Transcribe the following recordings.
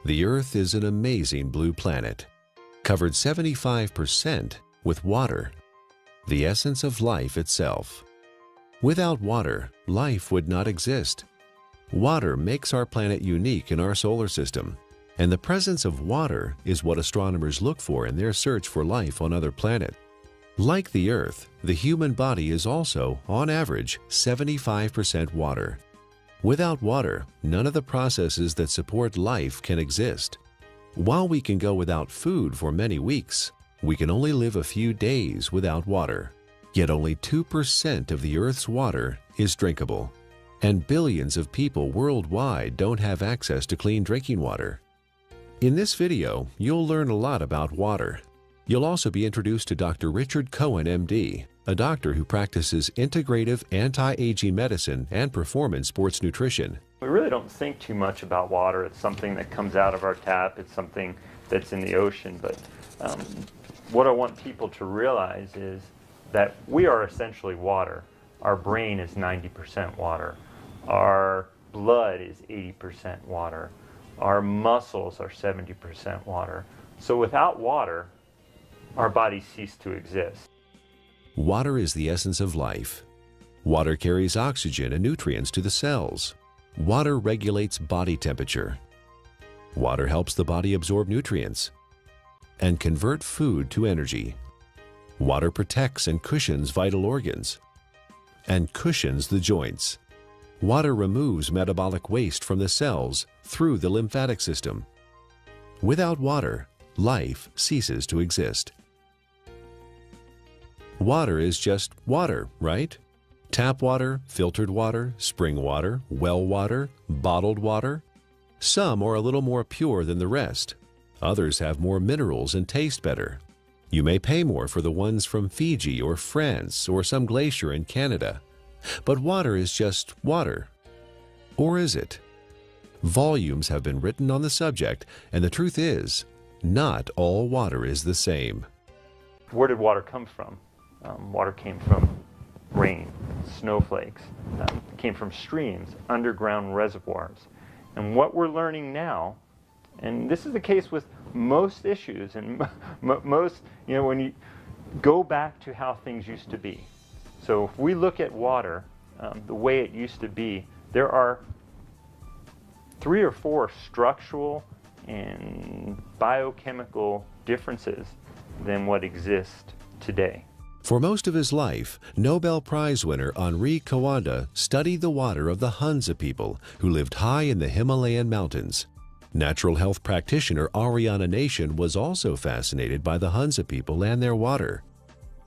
The Earth is an amazing blue planet, covered 75% with water, the essence of life itself. Without water, life would not exist. Water makes our planet unique in our solar system, and the presence of water is what astronomers look for in their search for life on other planets. Like the Earth, the human body is also, on average, 75% water. Without water, none of the processes that support life can exist. While we can go without food for many weeks, we can only live a few days without water. Yet only 2% of the Earth's water is drinkable, and billions of people worldwide don't have access to clean drinking water. In this video, you'll learn a lot about water. You'll also be introduced to Dr. Richard Cohen, MD, a doctor who practices integrative anti-aging medicine and performance sports nutrition. We really don't think too much about water. It's something that comes out of our tap. It's something that's in the ocean. But what I want people to realize is that we are essentially water. Our brain is 90% water. Our blood is 80% water. Our muscles are 70% water. So without water, our bodies cease to exist. Water is the essence of life. Water carries oxygen and nutrients to the cells. Water regulates body temperature. Water helps the body absorb nutrients and convert food to energy. Water protects and cushions vital organs and cushions the joints. Water removes metabolic waste from the cells through the lymphatic system. Without water, life ceases to exist. Water is just water, right? Tap water, filtered water, spring water, well water, bottled water. Some are a little more pure than the rest. Others have more minerals and taste better. You may pay more for the ones from Fiji or France or some glacier in Canada. But water is just water. Or is it? Volumes have been written on the subject, and the truth is, not all water is the same. Where did water come from? Water came from rain, snowflakes, came from streams, underground reservoirs. And what we're learning now, and this is the case with most issues, and most, when you go back to how things used to be. So if we look at water, the way it used to be, there are 3 or 4 structural and biochemical differences than what exists today. For most of his life, Nobel Prize winner Henri Coanda studied the water of the Hansa people who lived high in the Himalayan mountains. Natural health practitioner Ariana Nation was also fascinated by the Hansa people and their water.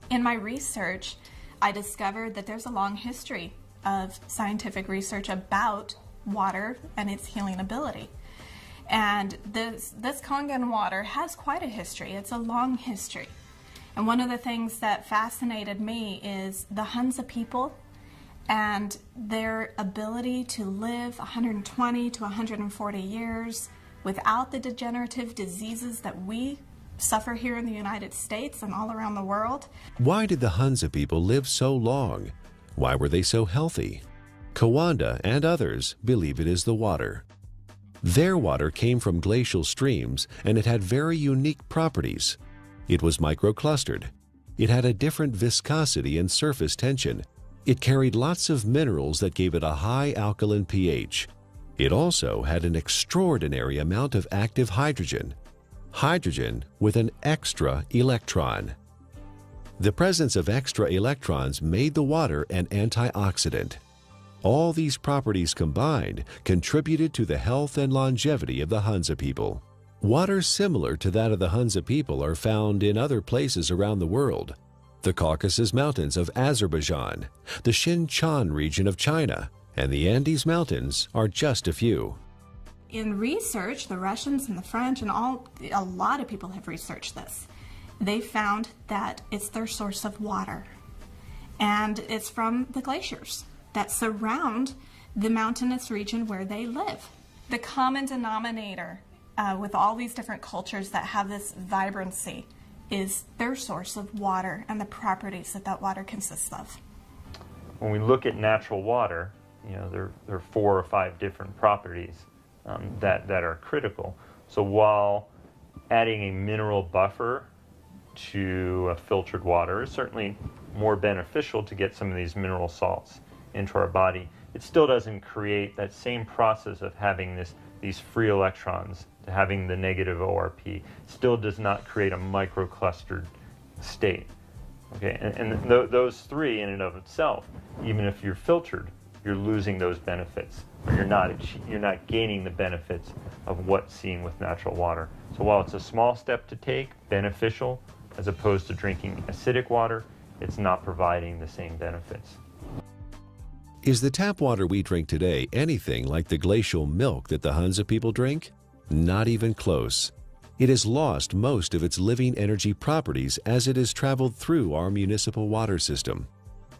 In my research, I discovered that there's a long history of scientific research about water and its healing ability. And this Kangen water has quite a history. It's a long history. And one of the things that fascinated me is the Hansa people and their ability to live 120 to 140 years without the degenerative diseases that we suffer here in the United States and all around the world. Why did the Hansa people live so long? Why were they so healthy? Coanda and others believe it is the water. Their water came from glacial streams, and it had very unique properties. It was microclustered. It had a different viscosity and surface tension. It carried lots of minerals that gave it a high alkaline pH. It also had an extraordinary amount of active hydrogen. Hydrogen with an extra electron. The presence of extra electrons made the water an antioxidant. All these properties combined contributed to the health and longevity of the Hansa people. Water similar to that of the Hansa people are found in other places around the world. The Caucasus Mountains of Azerbaijan, the Xinjiang region of China, and the Andes Mountains are just a few. In research, the Russians and the French and a lot of people have researched this. They found that it's their source of water. And it's from the glaciers that surround the mountainous region where they live. The common denominator with all these different cultures that have this vibrancy is their source of water and the properties that that water consists of. When we look at natural water, there are 4 or 5 different properties that are critical. So while adding a mineral buffer to filtered water is certainly more beneficial to get some of these mineral salts into our body, it still doesn't create that same process of having these free electrons, to having the negative ORP, still does not create a microclustered state. Okay, and those three in and of itself, even if you're filtered, you're losing those benefits, or you're not gaining the benefits of what's seen with natural water. So while it's a small step to take, beneficial, as opposed to drinking acidic water, it's not providing the same benefits. Is the tap water we drink today anything like the glacial milk that the Hunza people drink? Not even close. It has lost most of its living energy properties as it has traveled through our municipal water system.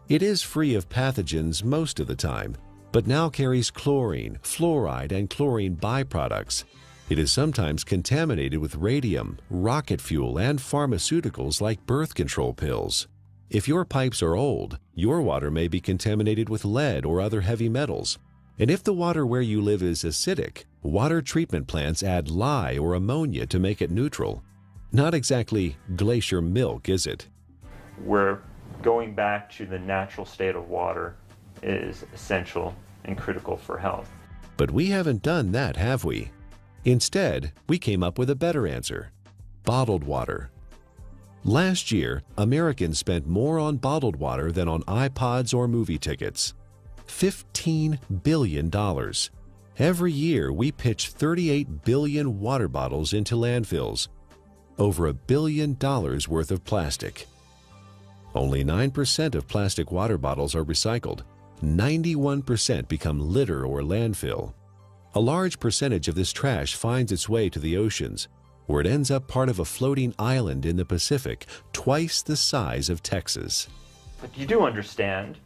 It is free of pathogens most of the time, but now carries chlorine, fluoride, and chlorine byproducts. It is sometimes contaminated with radium, rocket fuel, and pharmaceuticals like birth control pills. If your pipes are old, your water may be contaminated with lead or other heavy metals. And if the water where you live is acidic, water treatment plants add lye or ammonia to make it neutral. Not exactly glacier milk, is it? We're going back to the natural state of water is essential and critical for health. But we haven't done that, have we? Instead, we came up with a better answer: bottled water. Last year, Americans spent more on bottled water than on iPods or movie tickets. $15 billion. Every year, we pitch 38 billion water bottles into landfills. Over $1 billion worth of plastic. Only 9% of plastic water bottles are recycled. 91% become litter or landfill. A large percentage of this trash finds its way to the oceans, where it ends up part of a floating island in the Pacific, twice the size of Texas. But you do understand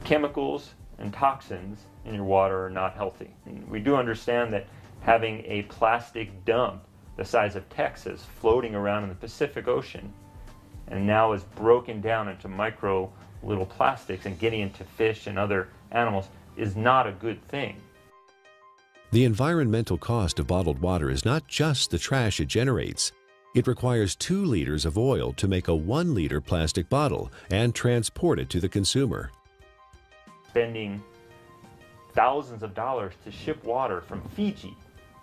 chemicals and toxins in your water are not healthy. And we do understand that having a plastic dump the size of Texas floating around in the Pacific Ocean and now is broken down into micro little plastics and getting into fish and other animals is not a good thing. The environmental cost of bottled water is not just the trash it generates. It requires 2 liters of oil to make a 1-liter plastic bottle and transport it to the consumer. Spending thousands of dollars to ship water from Fiji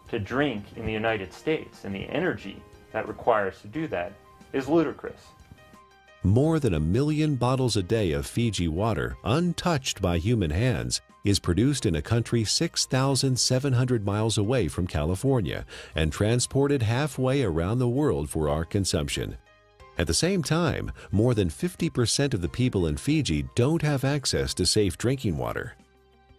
to drink in the United States, and the energy that requires to do that is ludicrous. More than 1 million bottles a day of Fiji water, untouched by human hands, is produced in a country 6,700 miles away from California and transported halfway around the world for our consumption. At the same time, more than 50% of the people in Fiji don't have access to safe drinking water.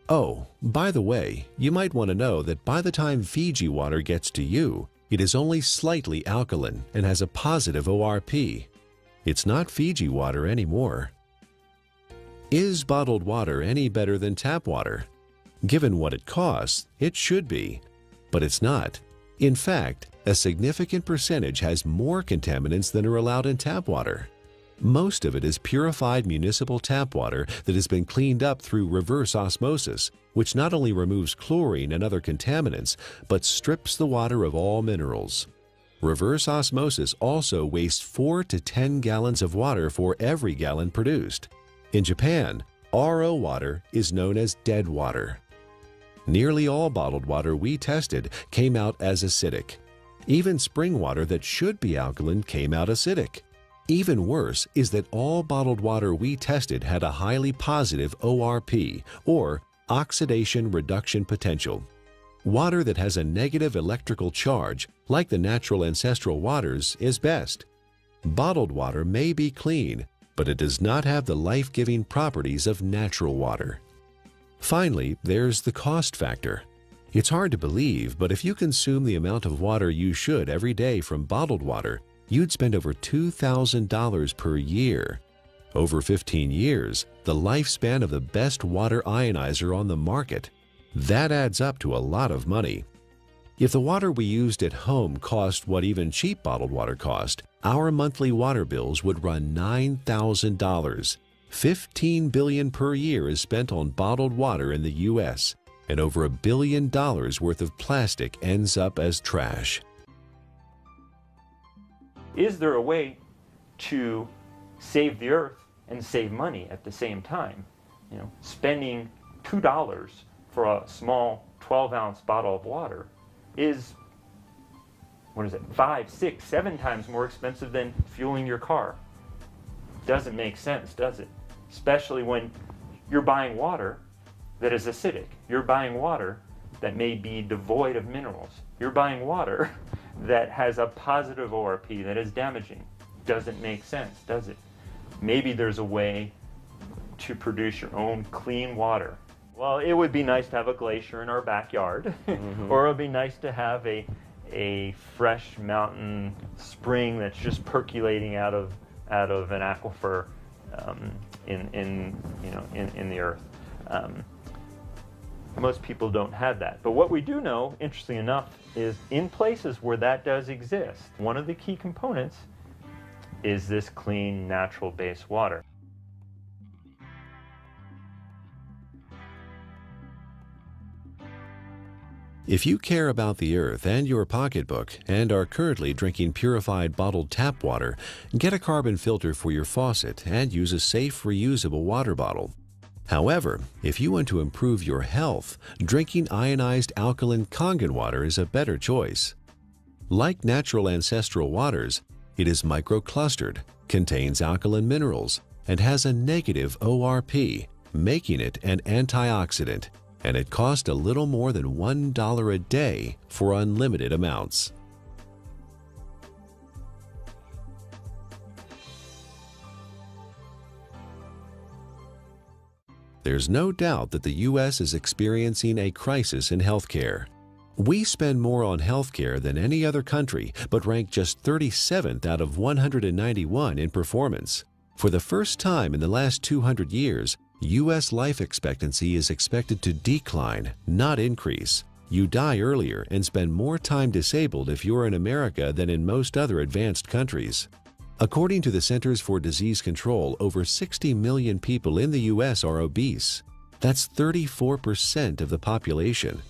Oh, by the way, you might want to know that by the time Fiji water gets to you, it is only slightly alkaline and has a positive ORP. It's not Fiji water anymore. Is bottled water any better than tap water? Given what it costs, it should be, but it's not. In fact, a significant percentage has more contaminants than are allowed in tap water. Most of it is purified municipal tap water that has been cleaned up through reverse osmosis, which not only removes chlorine and other contaminants, but strips the water of all minerals. Reverse osmosis also wastes 4 to 10 gallons of water for every gallon produced. In Japan, RO water is known as dead water. Nearly all bottled water we tested came out as acidic. Even spring water that should be alkaline came out acidic. Even worse is that all bottled water we tested had a highly positive ORP, or oxidation reduction potential. Water that has a negative electrical charge, like the natural ancestral waters, is best. Bottled water may be clean, but it does not have the life-giving properties of natural water. Finally, there's the cost factor. It's hard to believe, but if you consume the amount of water you should every day from bottled water, you'd spend over $2,000 per year. Over 15 years, the lifespan of the best water ionizer on the market. That adds up to a lot of money. If the water we used at home cost what even cheap bottled water cost, our monthly water bills would run $9,000. $15 billion per year is spent on bottled water in the U.S., and over $1 billion worth of plastic ends up as trash. Is there a way to save the earth and save money at the same time? You know, spending $2 for a small 12-ounce bottle of water is, what is it, 5, 6, 7 times more expensive than fueling your car. Doesn't make sense, does it? Especially when you're buying water that is acidic. You're buying water that may be devoid of minerals. You're buying water that has a positive ORP that is damaging. Doesn't make sense, does it? Maybe there's a way to produce your own clean water. Well, it would be nice to have a glacier in our backyard, or it would be nice to have a fresh mountain spring that's just percolating out of an aquifer in the earth. Most people don't have that. But what we do know, interestingly enough, is in places where that does exist, one of the key components is this clean, natural-based water. If you care about the earth and your pocketbook and are currently drinking purified bottled tap water, get a carbon filter for your faucet and use a safe, reusable water bottle. However, if you want to improve your health, drinking ionized alkaline Kangen water is a better choice. Like natural ancestral waters, it is microclustered, contains alkaline minerals, and has a negative ORP, making it an antioxidant, and it costs a little more than $1 a day for unlimited amounts. There's no doubt that the U.S. is experiencing a crisis in healthcare. We spend more on healthcare than any other country, but rank just 37th out of 191 in performance. For the first time in the last 200 years, U.S. life expectancy is expected to decline, not increase. You die earlier and spend more time disabled if you're in America than in most other advanced countries. According to the Centers for Disease Control, over 60 million people in the U.S. are obese. That's 34% of the population.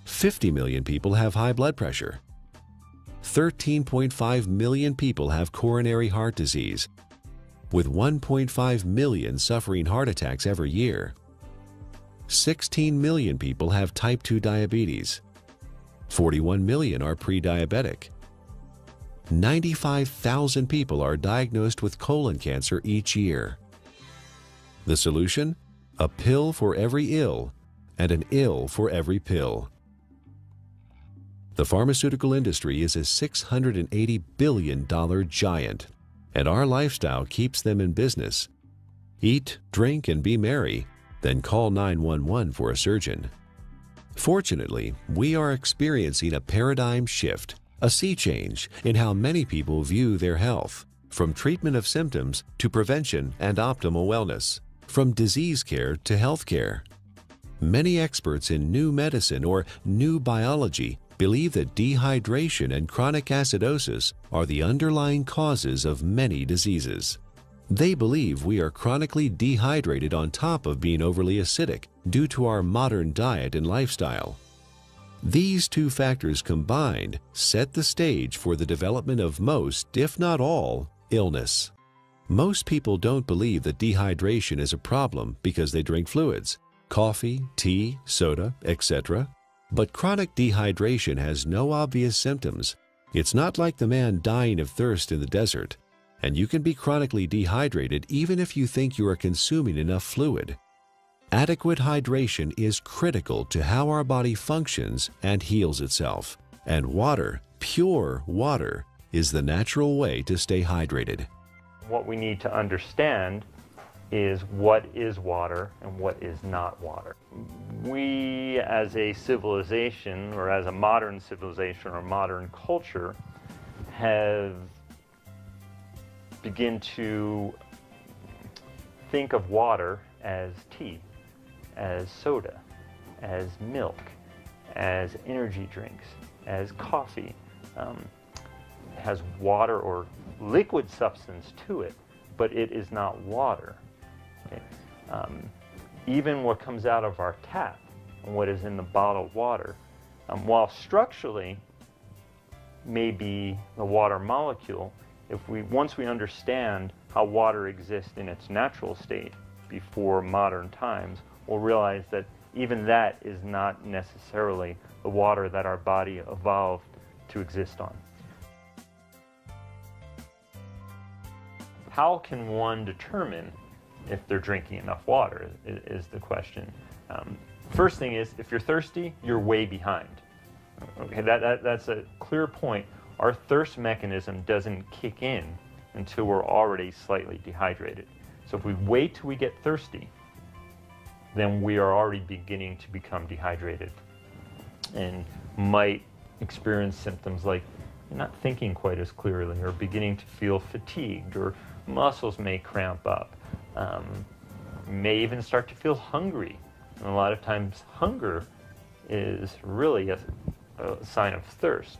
50 million people have high blood pressure. 13.5 million people have coronary heart disease, with 1.5 million suffering heart attacks every year. 16 million people have type 2 diabetes. 41 million are pre-diabetic. 95,000 people are diagnosed with colon cancer each year. The solution? A pill for every ill and an ill for every pill. The pharmaceutical industry is a $680 billion giant, and our lifestyle keeps them in business. Eat, drink, and be merry, then call 911 for a surgeon. Fortunately, we are experiencing a paradigm shift, a sea change in how many people view their health, from treatment of symptoms to prevention and optimal wellness, from disease care to health care. Many experts in new medicine or new biology believe that dehydration and chronic acidosis are the underlying causes of many diseases. They believe we are chronically dehydrated on top of being overly acidic due to our modern diet and lifestyle. These two factors combined set the stage for the development of most, if not all, illness. Most people don't believe that dehydration is a problem because they drink fluids, coffee, tea, soda, etc. But chronic dehydration has no obvious symptoms. It's not like the man dying of thirst in the desert, and you can be chronically dehydrated even if you think you are consuming enough fluid. Adequate hydration is critical to how our body functions and heals itself, and water, pure water, is the natural way to stay hydrated. What we need to understand is what is water and what is not water. We as a civilization, or as a modern civilization or modern culture, have begun to think of water as tea, as soda, as milk, as energy drinks, as coffee. It has water or liquid substance to it, but it is not water. Okay? Even what comes out of our tap and what is in the bottled water. While structurally maybe the water molecule, once we understand how water exists in its natural state before modern times, we'll realize that even that is not necessarily the water that our body evolved to exist on. How can one determine if they're drinking enough water is the question. First thing is, if you're thirsty, you're way behind. Okay, that's a clear point. Our thirst mechanism doesn't kick in until we're already slightly dehydrated. So if we wait till we get thirsty, then we are already beginning to become dehydrated and might experience symptoms like not thinking quite as clearly, or beginning to feel fatigued, or muscles may cramp up. May even start to feel hungry. And a lot of times hunger is really a sign of thirst.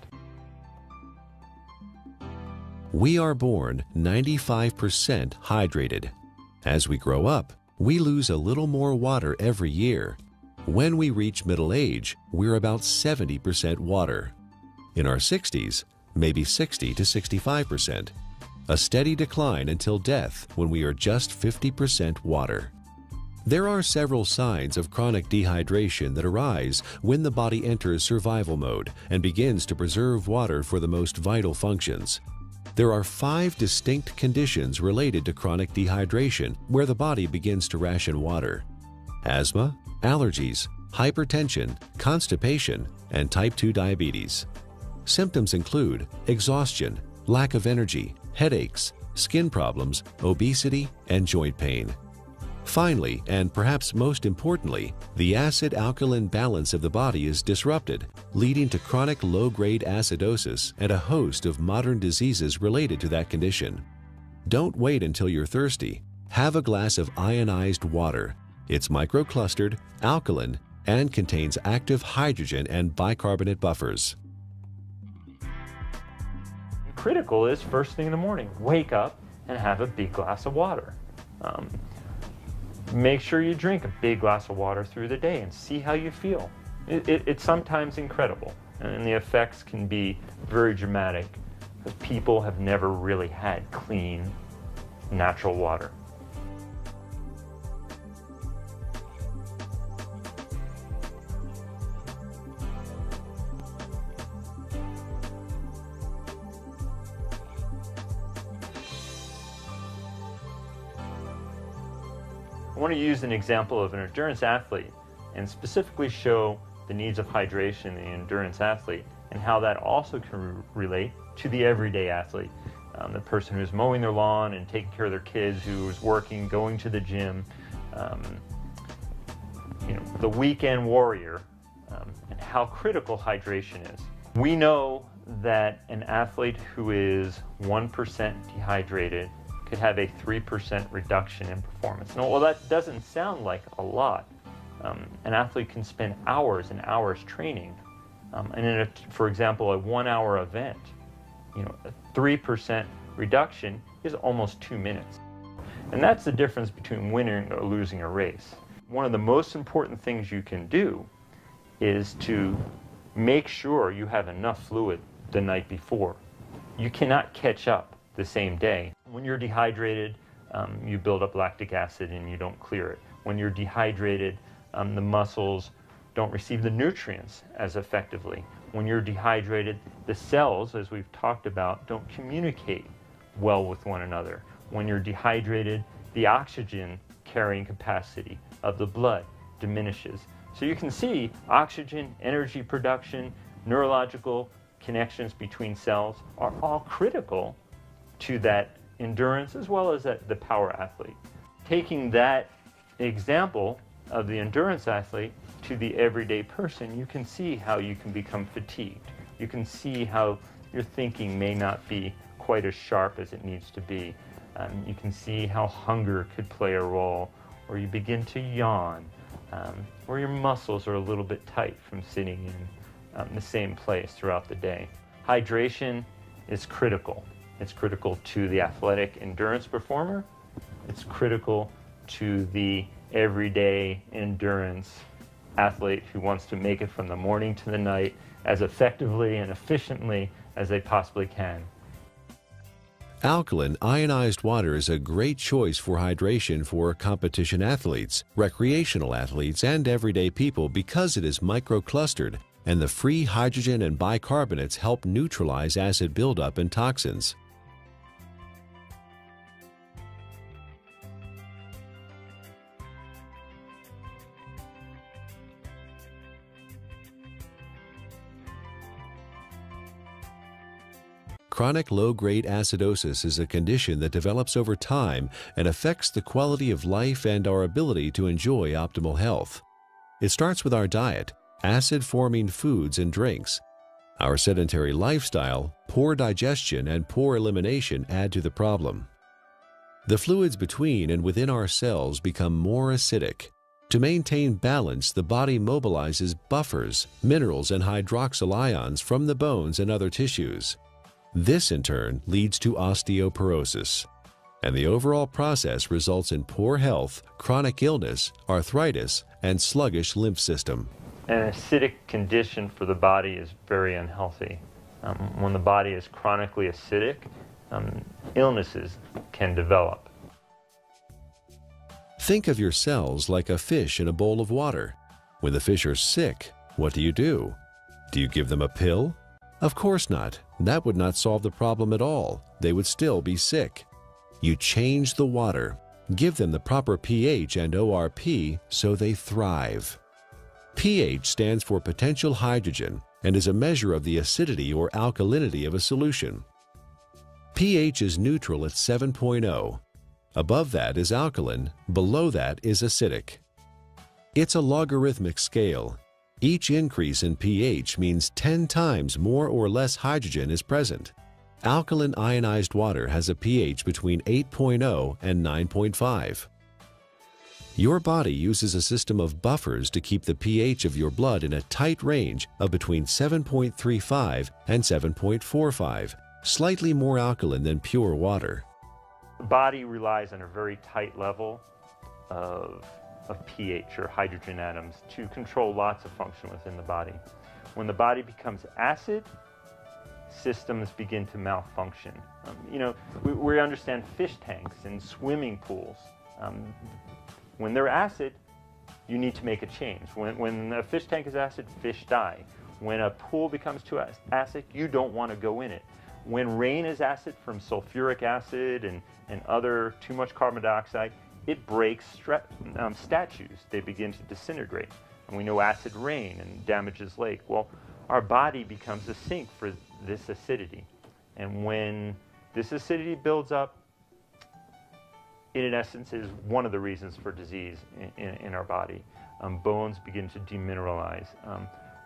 We are born 95% hydrated. As we grow up, we lose a little more water every year. When we reach middle age, we're about 70% water. In our 60s, maybe 60 to 65%. A steady decline until death when we are just 50% water. There are several signs of chronic dehydration that arise when the body enters survival mode and begins to preserve water for the most vital functions. There are 5 distinct conditions related to chronic dehydration where the body begins to ration water: asthma, allergies, hypertension, constipation, and type 2 diabetes. Symptoms include exhaustion, lack of energy, headaches, skin problems, obesity, and joint pain. Finally, and perhaps most importantly, the acid-alkaline balance of the body is disrupted, leading to chronic low-grade acidosis and a host of modern diseases related to that condition. Don't wait until you're thirsty. Have a glass of ionized water. It's microclustered, alkaline, and contains active hydrogen and bicarbonate buffers. Critical is first thing in the morning, wake up and have a big glass of water. Make sure you drink a big glass of water through the day and see how you feel. It's sometimes incredible, and the effects can be very dramatic because people have never really had clean, natural water. I want to use an example of an endurance athlete and specifically show the needs of hydration in the endurance athlete and how that also can relate to the everyday athlete. The person who's mowing their lawn and taking care of their kids, who is working, going to the gym, the weekend warrior, and how critical hydration is. We know that an athlete who is 1% dehydrated could have a 3% reduction in performance. Now, well, that doesn't sound like a lot. An athlete can spend hours and hours training, and in for example, a 1-hour event, a 3% reduction is almost 2 minutes. And that's the difference between winning or losing a race. One of the most important things you can do is to make sure you have enough fluid the night before. You cannot catch up the same day. When you're dehydrated, you build up lactic acid and you don't clear it. When you're dehydrated, the muscles don't receive the nutrients as effectively. When you're dehydrated, the cells, as we've talked about, don't communicate well with one another. When you're dehydrated, the oxygen carrying capacity of the blood diminishes. So you can see oxygen, energy production, neurological connections between cells are all critical to that endurance as well as the power athlete. Taking that example of the endurance athlete to the everyday person, you can see how you can become fatigued. You can see how your thinking may not be quite as sharp as it needs to be. You can see how hunger could play a role, or you begin to yawn, or your muscles are a little bit tight from sitting in the same place throughout the day. Hydration is critical. It's critical to the athletic endurance performer. It's critical to the everyday endurance athlete who wants to make it from the morning to the night as effectively and efficiently as they possibly can. Alkaline ionized water is a great choice for hydration for competition athletes, recreational athletes, and everyday people because it is microclustered, and the free hydrogen and bicarbonates help neutralize acid buildup and toxins. Chronic low-grade acidosis is a condition that develops over time and affects the quality of life and our ability to enjoy optimal health. It starts with our diet, acid-forming foods and drinks. Our sedentary lifestyle, poor digestion, and poor elimination add to the problem. The fluids between and within our cells become more acidic. To maintain balance, the body mobilizes buffers, minerals, and hydroxyl ions from the bones and other tissues. This, in turn, leads to osteoporosis, and the overall process results in poor health, chronic illness, arthritis, and sluggish lymph system. An acidic condition for the body is very unhealthy. When the body is chronically acidic, illnesses can develop. Think of your cells like a fish in a bowl of water. When the fish are sick, what do? Do you give them a pill? Of course not. That would not solve the problem at all. They would still be sick. You change the water, give them the proper pH and ORP so they thrive. pH stands for potential hydrogen and is a measure of the acidity or alkalinity of a solution. pH is neutral at 7.0. Above that is alkaline, below that is acidic. It's a logarithmic scale. Each increase in pH means 10 times more or less hydrogen is present. Alkaline ionized water has a pH between 8.0 and 9.5. Your body uses a system of buffers to keep the pH of your blood in a tight range of between 7.35 and 7.45, slightly more alkaline than pure water. The body relies on a very tight level of pH, or hydrogen atoms, to control lots of function within the body. When the body becomes acid, systems begin to malfunction. We understand fish tanks and swimming pools. When they're acid, you need to make a change. When a fish tank is acid, fish die. When a pool becomes too acid, you don't want to go in it. When rain is acid from sulfuric acid and other too much carbon dioxide, it breaks statues. They begin to disintegrate. And we know acid rain and damages lake. Well, our body becomes a sink for this acidity. And when this acidity builds up, it in essence is one of the reasons for disease in our body. Bones begin to demineralize.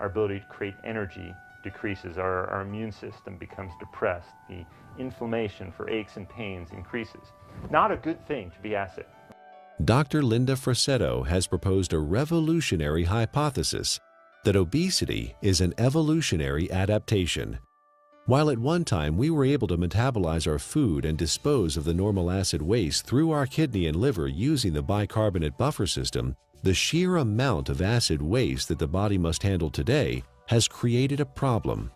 Our ability to create energy decreases. Our immune system becomes depressed. The inflammation for aches and pains increases. Not a good thing to be acid. Dr. Linda Frassetto has proposed a revolutionary hypothesis that obesity is an evolutionary adaptation. While at one time we were able to metabolize our food and dispose of the normal acid waste through our kidney and liver using the bicarbonate buffer system, the sheer amount of acid waste that the body must handle today has created a problem.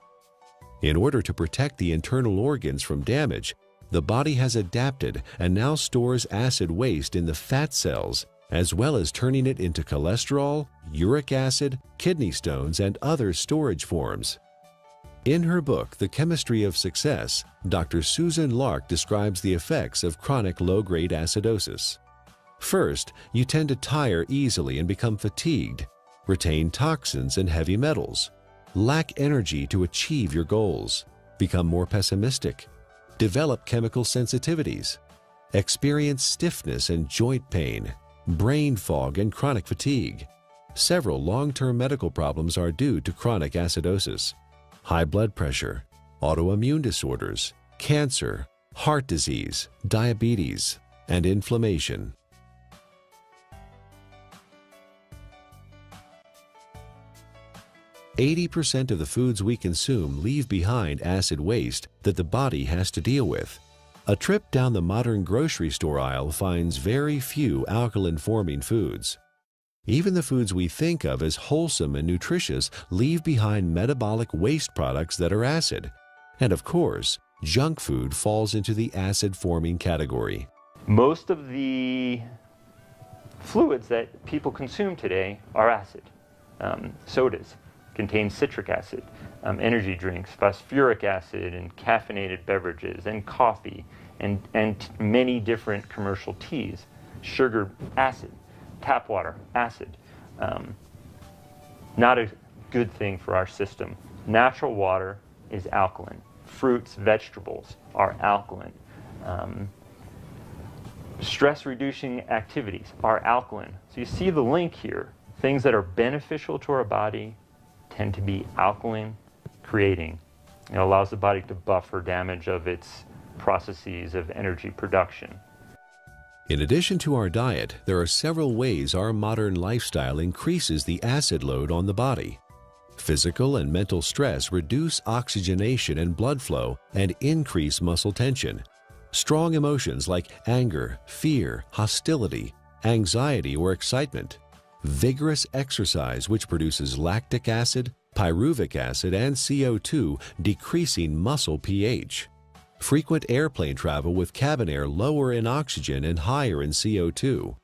In order to protect the internal organs from damage, the body has adapted and now stores acid waste in the fat cells, as well as turning it into cholesterol, uric acid, kidney stones, and other storage forms. In her book, The Chemistry of Success, Dr. Susan Lark describes the effects of chronic low-grade acidosis. First, you tend to tire easily and become fatigued, retain toxins and heavy metals, lack energy to achieve your goals, become more pessimistic, develop chemical sensitivities, experience stiffness and joint pain, brain fog, and chronic fatigue. Several long-term medical problems are due to chronic acidosis: high blood pressure, autoimmune disorders, cancer, heart disease, diabetes, and inflammation. %80 of the foods we consume leave behind acid waste that the body has to deal with. A trip down the modern grocery store aisle finds very few alkaline-forming foods. Even the foods we think of as wholesome and nutritious leave behind metabolic waste products that are acid. And of course, junk food falls into the acid-forming category. Most of the fluids that people consume today are acid. Sodas contain citric acid, energy drinks, phosphoric acid, and caffeinated beverages, and coffee, and many different commercial teas. Sugar, acid. Tap water, acid. Not a good thing for our system. Natural water is alkaline. Fruits, vegetables are alkaline. Stress-reducing activities are alkaline. So you see the link here. Things that are beneficial to our body tend to be alkaline creating. It allows the body to buffer damage of its processes of energy production. In addition to our diet, there are several ways our modern lifestyle increases the acid load on the body. Physical and mental stress reduce oxygenation and blood flow and increase muscle tension. Strong emotions like anger, fear, hostility, anxiety, or excitement. Vigorous exercise, which produces lactic acid, pyruvic acid, and CO2, decreasing muscle pH. Frequent airplane travel with cabin air lower in oxygen and higher in CO2.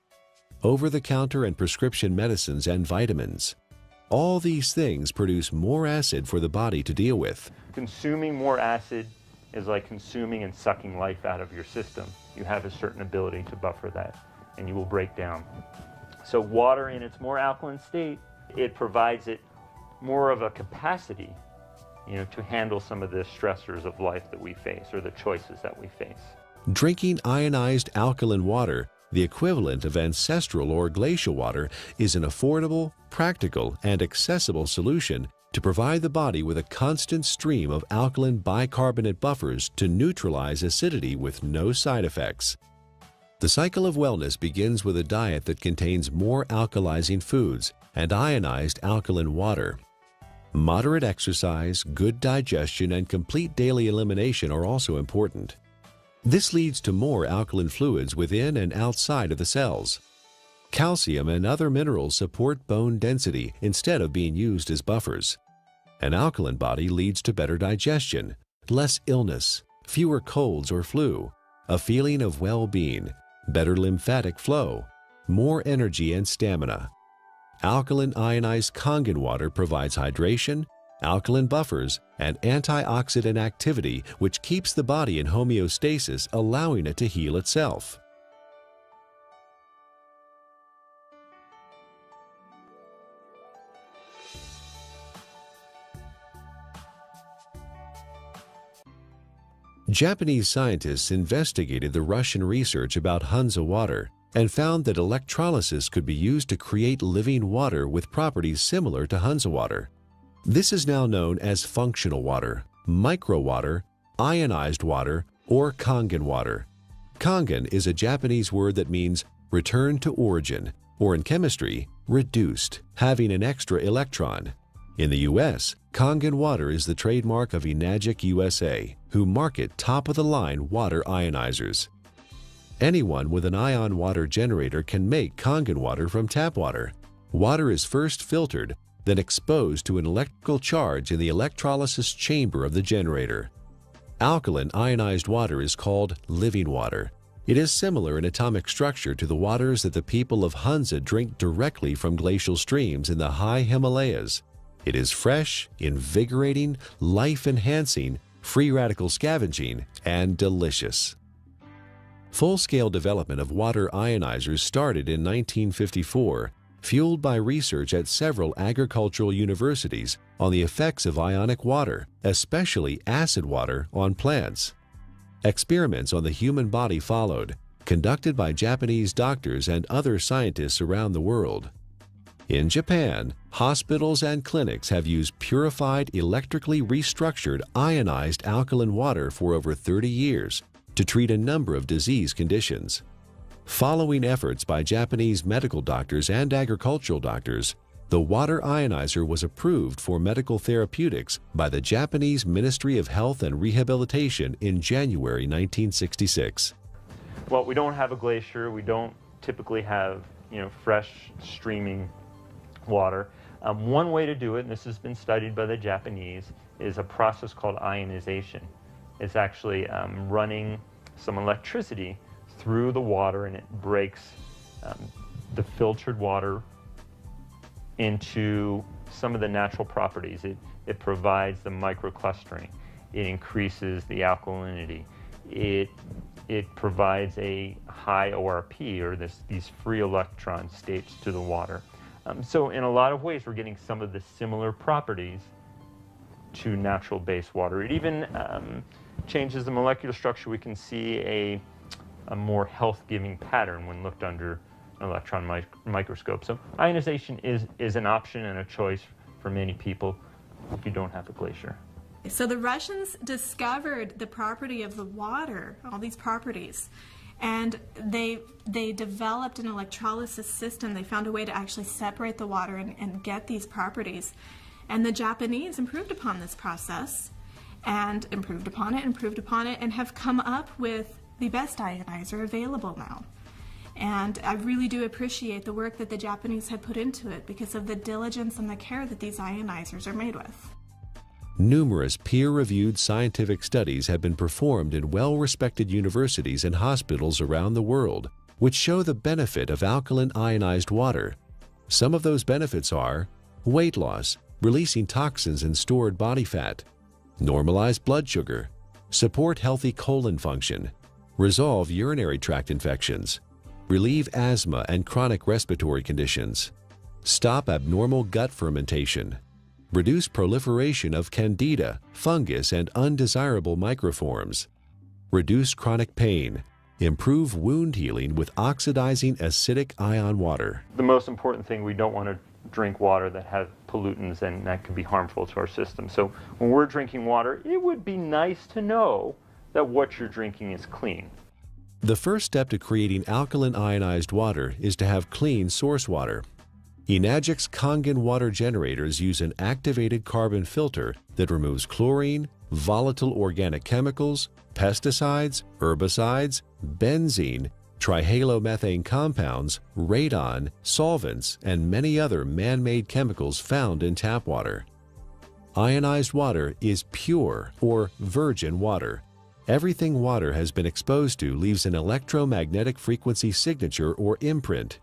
Over-the-counter and prescription medicines and vitamins. All these things produce more acid for the body to deal with. Consuming more acid is like consuming and sucking life out of your system. You have a certain ability to buffer that, and you will break down. So water in its more alkaline state, it provides it more of a capacity, to handle some of the stressors of life that we face, or the choices that we face. Drinking ionized alkaline water, the equivalent of ancestral or glacial water, is an affordable, practical, and accessible solution to provide the body with a constant stream of alkaline bicarbonate buffers to neutralize acidity with no side effects. The cycle of wellness begins with a diet that contains more alkalizing foods and ionized alkaline water. Moderate exercise, good digestion, and complete daily elimination are also important. This leads to more alkaline fluids within and outside of the cells. Calcium and other minerals support bone density instead of being used as buffers. An alkaline body leads to better digestion, less illness, fewer colds or flu, a feeling of well-being, better lymphatic flow, more energy and stamina. Alkaline ionized Kangen water provides hydration, alkaline buffers, and antioxidant activity, which keeps the body in homeostasis, allowing it to heal itself. Japanese scientists investigated the Russian research about Manzo water and found that electrolysis could be used to create living water with properties similar to Manzo water. This is now known as functional water, micro water, ionized water, or Kangen water. Kangen is a Japanese word that means return to origin, or in chemistry, reduced, having an extra electron. In the U.S., Kangen water is the trademark of Enagic USA, who market top-of-the-line water ionizers. Anyone with an ion water generator can make Kangen water from tap water. Water is first filtered, then exposed to an electrical charge in the electrolysis chamber of the generator. Alkaline ionized water is called living water. It is similar in atomic structure to the waters that the people of Hunza drink directly from glacial streams in the high Himalayas. It is fresh, invigorating, life-enhancing, free radical scavenging, and delicious. Full-scale development of water ionizers started in 1954, fueled by research at several agricultural universities on the effects of ionic water, especially acid water, on plants. Experiments on the human body followed, conducted by Japanese doctors and other scientists around the world. In Japan, hospitals and clinics have used purified, electrically restructured, ionized alkaline water for over 30 years to treat a number of disease conditions. Following efforts by Japanese medical doctors and agricultural doctors, the water ionizer was approved for medical therapeutics by the Japanese Ministry of Health and Rehabilitation in January 1966. Well, we don't have a glacier. We don't typically have fresh streaming water. One way to do it, and this has been studied by the Japanese, is a process called ionization. It's actually running some electricity through the water, and it breaks the filtered water into some of the natural properties. It provides the microclustering. It increases the alkalinity. It provides a high ORP, or these free electron states, to the water. So in a lot of ways, we're getting some of the similar properties to natural base water. It even changes the molecular structure. We can see a more health-giving pattern when looked under an electron microscope. So ionization is an option and a choice for many people if you don't have a glacier. So the Russians discovered the property of the water, all these properties, and they developed an electrolysis system. They found a way to actually separate the water and get these properties. And the Japanese improved upon this process and improved upon it, and have come up with the best ionizer available now. And I really do appreciate the work that the Japanese had put into it because of the diligence and the care that these ionizers are made with. Numerous peer-reviewed scientific studies have been performed in well-respected universities and hospitals around the world, which show the benefit of alkaline ionized water. Some of those benefits are weight loss, releasing toxins and stored body fat, normalize blood sugar, support healthy colon function, resolve urinary tract infections, relieve asthma and chronic respiratory conditions, stop abnormal gut fermentation, reduce proliferation of candida, fungus, and undesirable microforms, reduce chronic pain, improve wound healing with oxidizing acidic ion water. The most important thing, we don't want to drink water that has pollutants, and that can be harmful to our system. So when we're drinking water, it would be nice to know that what you're drinking is clean. The first step to creating alkaline ionized water is to have clean source water. Enagic's Kangen water generators use an activated carbon filter that removes chlorine, volatile organic chemicals, pesticides, herbicides, benzene, trihalomethane compounds, radon, solvents, and many other man-made chemicals found in tap water. Ionized water is pure or virgin water. Everything water has been exposed to leaves an electromagnetic frequency signature or imprint.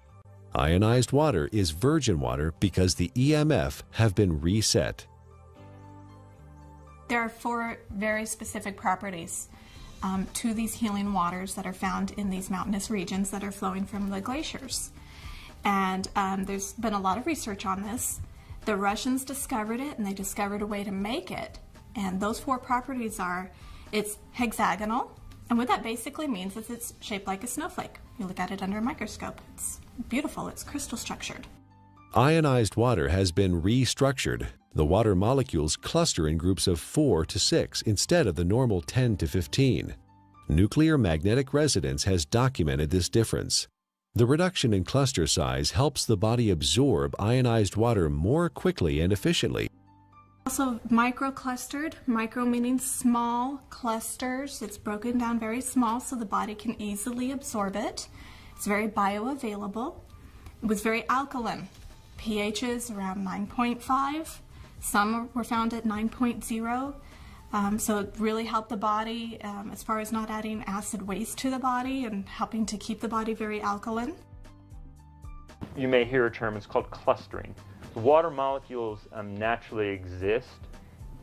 Ionized water is virgin water because the EMF have been reset. There are 4 very specific properties to these healing waters that are found in these mountainous regions that are flowing from the glaciers. And there's been a lot of research on this. The Russians discovered it, and they discovered a way to make it. And those 4 properties are, it's hexagonal, and what that basically means is it's shaped like a snowflake. You look at it under a microscope. It's beautiful. It's crystal structured. Ionized water has been restructured. The water molecules cluster in groups of 4 to 6 instead of the normal 10 to 15. Nuclear magnetic resonance has documented this difference. The reduction in cluster size helps the body absorb ionized water more quickly and efficiently. Also microclustered, micro meaning small clusters. It's broken down very small so the body can easily absorb it. It's very bioavailable. It was very alkaline. pHs around 9.5. Some were found at 9.0. So it really helped the body as far as not adding acid waste to the body and helping to keep the body very alkaline. You may hear a term, it's called clustering. The water molecules naturally exist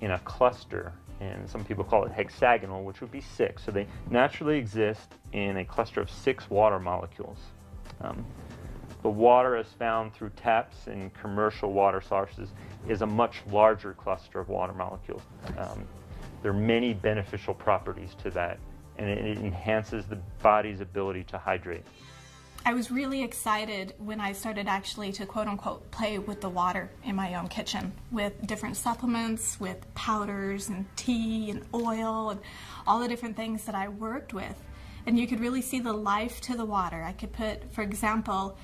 in a cluster, and some people call it hexagonal, which would be 6. So they naturally exist in a cluster of 6 water molecules. The water as found through taps and commercial water sources is a much larger cluster of water molecules. There are many beneficial properties to that, and it enhances the body's ability to hydrate. I was really excited when I started actually to quote-unquote play with the water in my own kitchen with different supplements, with powders and tea and oil and all the different things that I worked with. And you could really see the life to the water. I could put, for example,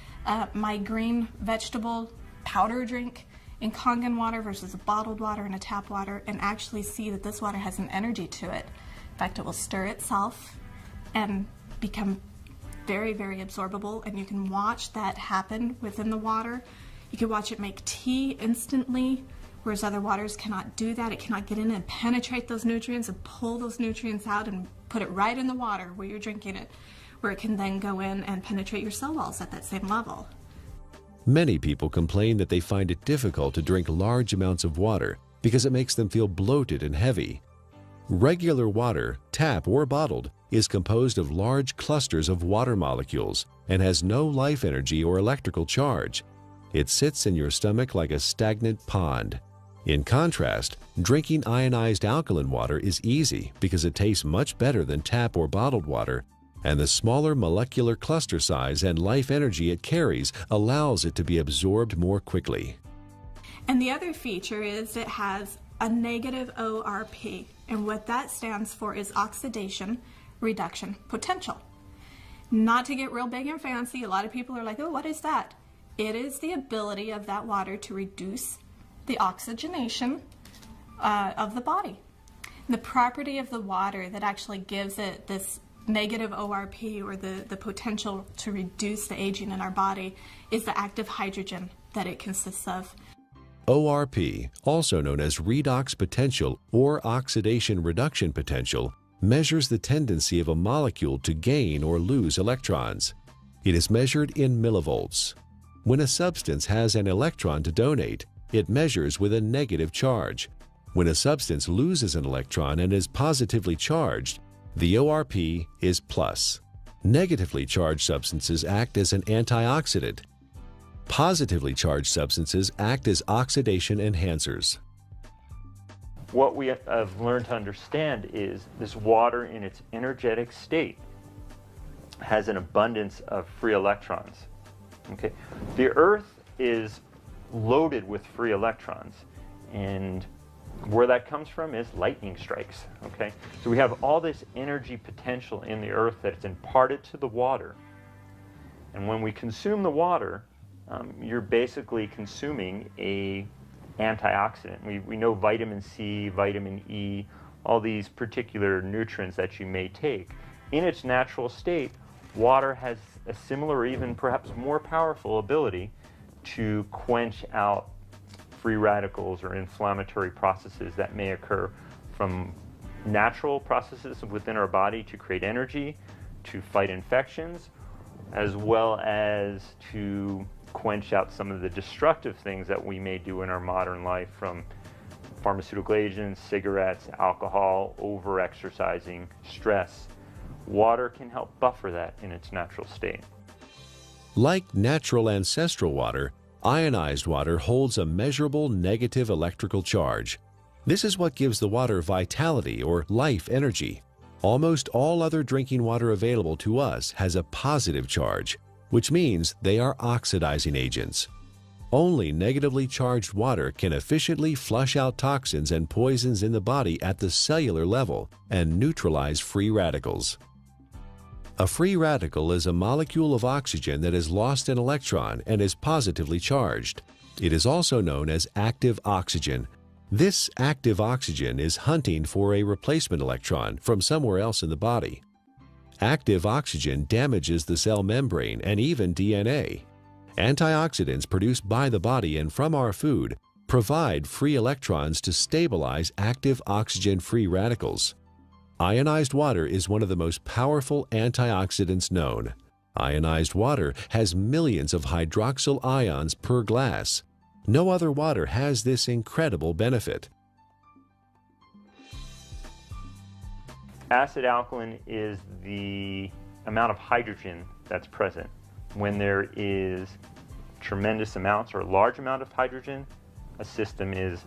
my green vegetable powder drink in Kangen water versus a bottled water and a tap water, and actually see that this water has an energy to it. In fact, it will stir itself and become very, very absorbable, and you can watch that happen within the water. You can watch it make tea instantly, whereas other waters cannot do that. It cannot get in and penetrate those nutrients and pull those nutrients out and put it right in the water where you're drinking it, where it can then go in and penetrate your cell walls at that same level. Many people complain that they find it difficult to drink large amounts of water because it makes them feel bloated and heavy. Regular water, tap or bottled, is composed of large clusters of water molecules and has no life energy or electrical charge. It sits in your stomach like a stagnant pond. In contrast, drinking ionized alkaline water is easy because it tastes much better than tap or bottled water, and the smaller molecular cluster size and life energy it carries allows it to be absorbed more quickly. And the other feature is it has a negative ORP, and what that stands for is oxidation reduction potential. Not to get real big and fancy, a lot of people are like, oh, what is that? It is the ability of that water to reduce the oxygenation of the body. The property of the water that actually gives it this negative ORP, or the potential to reduce the aging in our body, is the active hydrogen that it consists of. ORP, also known as redox potential or oxidation reduction potential, measures the tendency of a molecule to gain or lose electrons. It is measured in millivolts. When a substance has an electron to donate, it measures with a negative charge. When a substance loses an electron and is positively charged, the ORP is plus. Negatively charged substances act as an antioxidant. Positively charged substances act as oxidation enhancers. What we have learned to understand is this water in its energetic state has an abundance of free electrons. Okay? The Earth is loaded with free electrons, and where that comes from is lightning strikes. Okay? So we have all this energy potential in the Earth that's imparted to the water, and when we consume the water, you're basically consuming a antioxidant. We know vitamin C, vitamin E, all these particular nutrients that you may take. In its natural state, water has a similar, even perhaps more powerful ability to quench out free radicals or inflammatory processes that may occur from natural processes within our body to create energy, to fight infections, as well as to quench out some of the destructive things that we may do in our modern life, from pharmaceutical agents, cigarettes, alcohol, over-exercising, stress. Water can help buffer that in its natural state. Like natural ancestral water, ionized water holds a measurable negative electrical charge. This is what gives the water vitality or life energy. Almost all other drinking water available to us has a positive charge, which means they are oxidizing agents. Only negatively charged water can efficiently flush out toxins and poisons in the body at the cellular level and neutralize free radicals. A free radical is a molecule of oxygen that has lost an electron and is positively charged. It is also known as active oxygen. This active oxygen is hunting for a replacement electron from somewhere else in the body. Active oxygen damages the cell membrane and even DNA. Antioxidants produced by the body and from our food provide free electrons to stabilize active oxygen-free radicals. Ionized water is one of the most powerful antioxidants known. Ionized water has millions of hydroxyl ions per glass. No other water has this incredible benefit. Acid alkaline is the amount of hydrogen that's present. When there is tremendous amounts or a large amount of hydrogen, a system is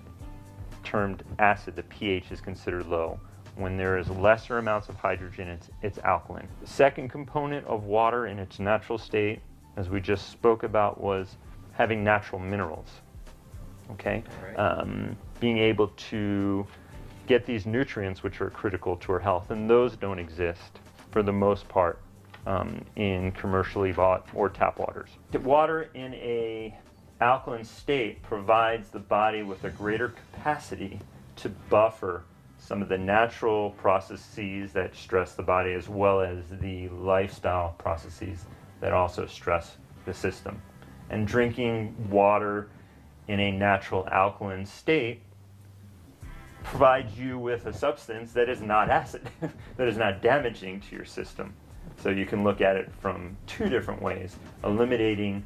termed acid. The pH is considered low. When there is lesser amounts of hydrogen, it's alkaline. The second component of water in its natural state, as we just spoke about, was having natural minerals. Okay? Right. Being able to get these nutrients which are critical to our health, and those don't exist for the most part in commercially bought or tap waters. Water in an alkaline state provides the body with a greater capacity to buffer some of the natural processes that stress the body, as well as the lifestyle processes that also stress the system. And drinking water in a natural alkaline state provides you with a substance that is not acid, that is not damaging to your system. So you can look at it from two different ways, eliminating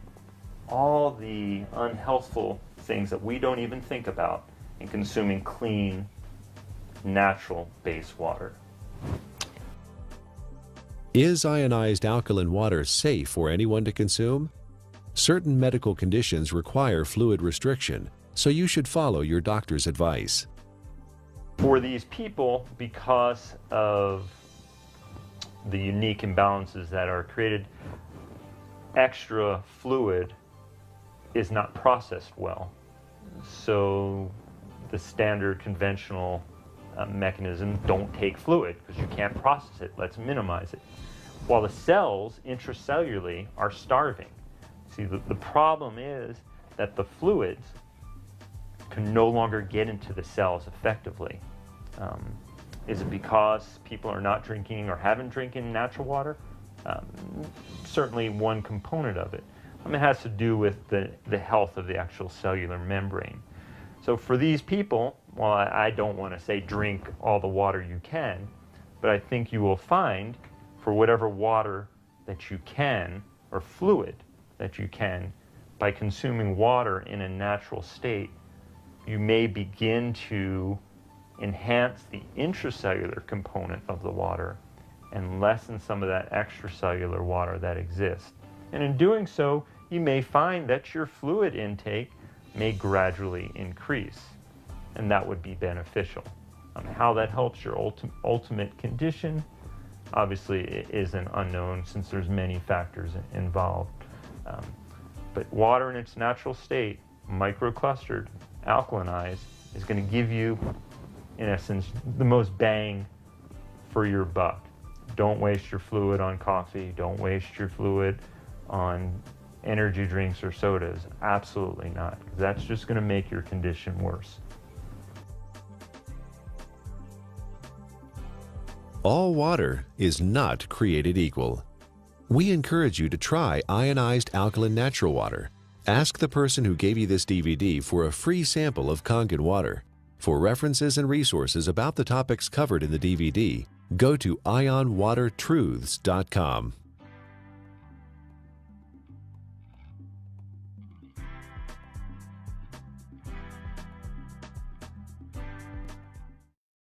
all the unhealthful things that we don't even think about and consuming clean, natural base water. Is ionized alkaline water safe for anyone to consume? Certain medical conditions require fluid restriction, so you should follow your doctor's advice. For these people, because of the unique imbalances that are created, extra fluid is not processed well. So the standard conventional mechanism, don't take fluid because you can't process it. Let's minimize it. While the cells intracellularly are starving. See, the problem is that the fluids can no longer get into the cells effectively. Is it because people are not drinking or haven't drinking natural water? Certainly one component of it. It has to do with the health of the actual cellular membrane. So for these people, well, I don't want to say drink all the water you can, but I think you will find for whatever water that you can, or fluid that you can, by consuming water in a natural state, you may begin to enhance the intracellular component of the water and lessen some of that extracellular water that exists. And in doing so, you may find that your fluid intake may gradually increase, and that would be beneficial. How that helps your ultimate condition, obviously, is an unknown since there's many factors involved. But water in its natural state, microclustered, alkalinized, is going to give you, in essence, the most bang for your buck. Don't waste your fluid on coffee. Don't waste your fluid on energy drinks or sodas. Absolutely not. That's just going to make your condition worse. All water is not created equal. We encourage you to try ionized alkaline natural water. Ask the person who gave you this DVD for a free sample of Kangen water. For references and resources about the topics covered in the DVD, go to ionwatertruths.com.